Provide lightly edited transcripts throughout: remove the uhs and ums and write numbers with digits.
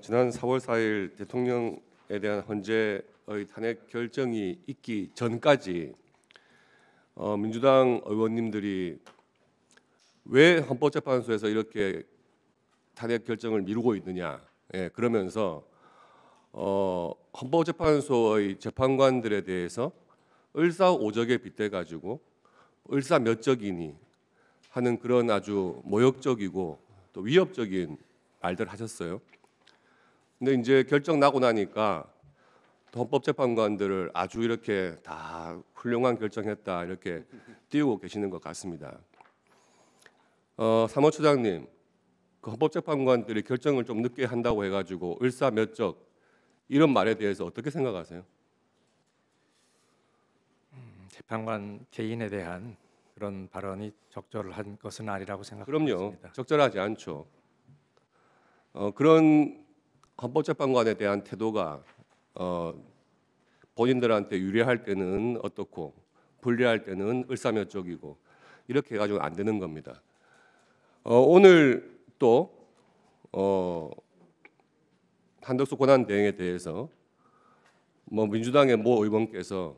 지난 4월 4일 대통령에 대한 헌재의 탄핵 결정이 있기 전까지 민주당 의원님들이 왜 헌법재판소에서 이렇게 탄핵 결정을 미루고 있느냐, 그러면서 헌법재판소의 재판관들에 대해서 을사오적에 빗대 가지고 을사몇적이니 하는 그런 아주 모욕적이고 또 위협적인 말들 하셨어요. 근데 이제 결정 나고 나니까 헌법재판관들을 아주 이렇게 다 훌륭한 결정했다 이렇게 띄우고 계시는 것 같습니다. 사무처장님, 그 헌법재판관들이 결정을 좀 늦게 한다고 해가지고 을사몇적 이런 말에 대해서 어떻게 생각하세요? 재판관 개인에 대한 그런 발언이 적절한 것은 아니라고 생각합니다. 그럼요, 적절하지 않죠. 그런 헌법재판관에 대한 태도가 본인들한테 유리할 때는 어떻고 불리할 때는 을사몇적이고 이렇게 해가지고 안 되는 겁니다. 오늘 또 한덕수 권한대행에 대해서 민주당의 모 의원께서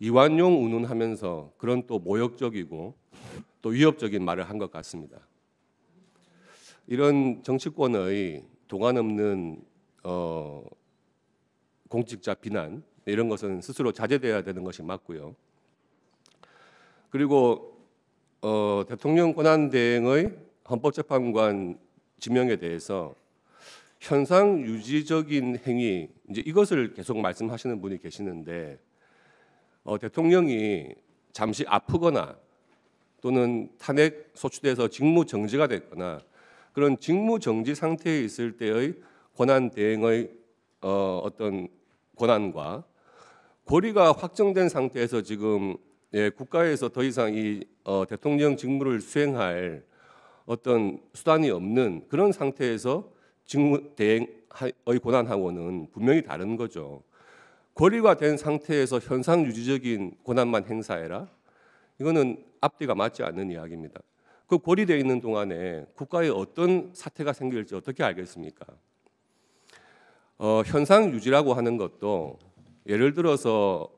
이완용 운운하면서 그런 또 모욕적이고 또 위협적인 말을 한 것 같습니다. 이런 정치권의 도관 없는 공직자 비난 이런 것은 스스로 자제돼야 되는 것이 맞고요. 그리고 대통령 권한대행의 헌법재판관 지명에 대해서 현상 유지적인 행위 이제 이것을 계속 말씀하시는 분이 계시는데 대통령이 잠시 아프거나 또는 탄핵 소추돼서 직무 정지가 됐거나 그런 직무 정지 상태에 있을 때의 권한 대행의 어떤 권한과 고리가 확정된 상태에서 지금 국가에서 더 이상 이 대통령 직무를 수행할 어떤 수단이 없는 그런 상태에서 직무 대행의 권한하고는 분명히 다른 거죠. 고리가 된 상태에서 현상 유지적인 권한만 행사해라. 이거는 앞뒤가 맞지 않는 이야기입니다. 그 고리되어 있는 동안에 국가에 어떤 사태가 생길지 어떻게 알겠습니까? 현상 유지라고 하는 것도 예를 들어서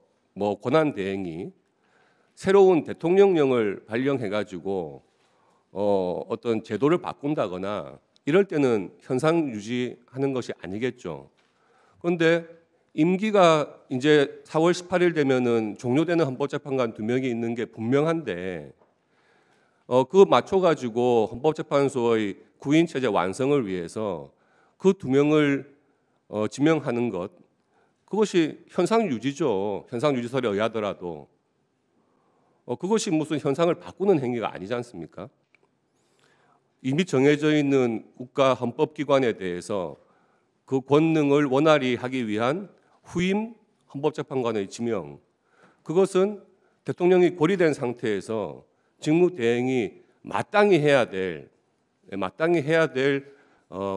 권한 대행이 새로운 대통령령을 발령해가지고 어떤 제도를 바꾼다거나 이럴 때는 현상 유지하는 것이 아니겠죠. 그런데 임기가 이제 4월 18일 되면은 종료되는 헌법재판관 2명이 있는 게 분명한데 그 맞춰가지고 헌법재판소의 구인 체제 완성을 위해서 그 2명을 지명하는 것 그것이 현상 유지죠. 현상 유지설에 의하더라도 그것이 무슨 현상을 바꾸는 행위가 아니지 않습니까? 이미 정해져 있는 국가 헌법기관에 대해서 그 권능을 원활히 하기 위한 후임 헌법재판관의 지명 그것은 대통령이 고리된 상태에서 직무 대행이 마땅히 해야 될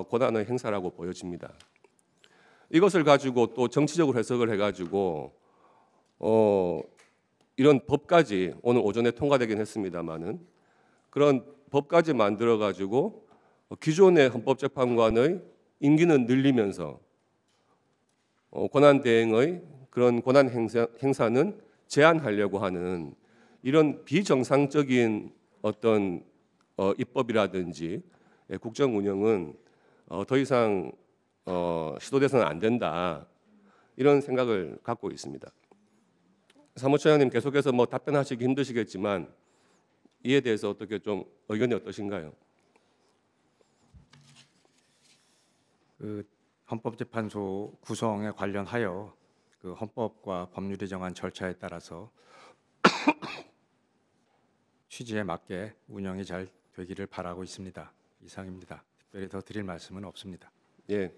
권한의 행사라고 보여집니다. 이것을 가지고 또 정치적으로 해석을 해가지고 이런 법까지 오늘 오전에 통과되긴 했습니다만은 그런 법까지 만들어 가지고 기존의 헌법재판관의 임기는 늘리면서 권한 대행의 그런 권한 행사는 제한하려고 하는 이런 비정상적인 어떤 입법이라든지 국정 운영은 더 이상 시도돼서는 안 된다 이런 생각을 갖고 있습니다. 사무처장님 계속해서 답변하시기 힘드시겠지만 이에 대해서 어떻게 좀 의견이 어떠신가요? 그 헌법재판소 구성에 관련하여 그 헌법과 법률이 정한 절차에 따라서 취지에 맞게 운영이 잘 되기를 바라고 있습니다. 이상입니다. 특별히 더 드릴 말씀은 없습니다. 예.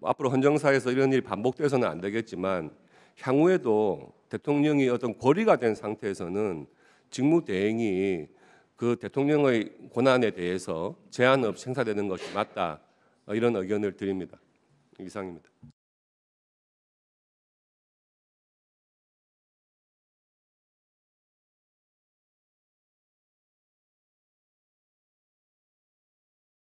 앞으로 헌정사에서 이런 일이 반복돼서는 안 되겠지만 향후에도 대통령이 어떤 고리가 된 상태에서는 직무 대행이 그 대통령의 권한에 대해서 제한 없이 행사되는 것이 맞다 이런 의견을 드립니다. 이상입니다.